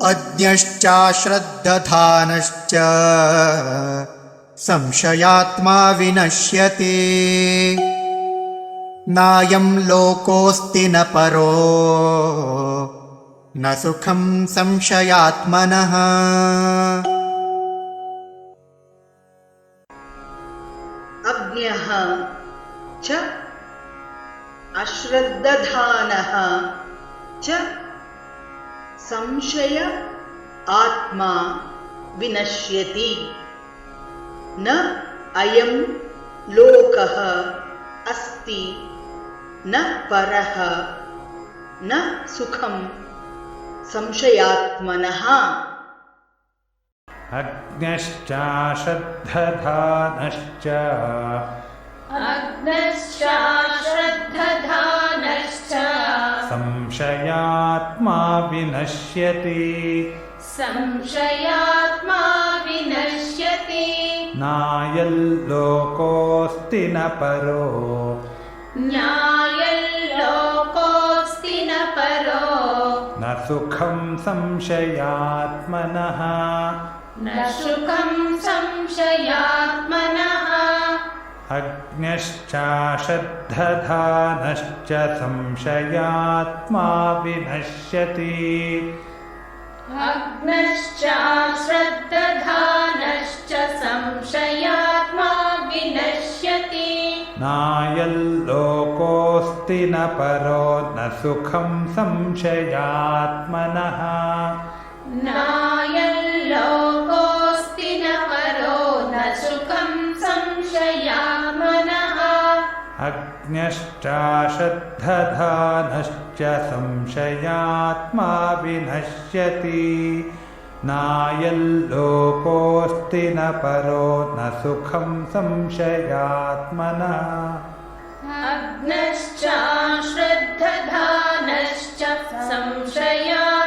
अज्ञश्चाश्रद्धधानश्च संशयात्मा विनश्यति नायं लोकोऽस्ति न परो न सुखं संशयात्मनः। अज्ञः च अश्रद्धधानः च संशय आत्मा विनश्यति न अयं लोकः अस्ति न परः न सुखं संशयात्मनः। अज्ञश्चाश्रद्धधानश्च संशयात्मा विनश्यति नायं लोकोऽस्ति न परो न सुखं संशयात्मनः। अज्ञश्चाश्रद्धधानश्च संशयात्मा विनश्यति नायं लोकोऽस्ति न परो न सुखं संशयात्मनः। अज्ञश्चाश्रद्धधानश्च संशयात्मा विनश्यति नायं लोकोऽस्ति न परो न सुखं संशयात्मनः। अज्ञश्चाश्रद्धधानश्च संशयात्मा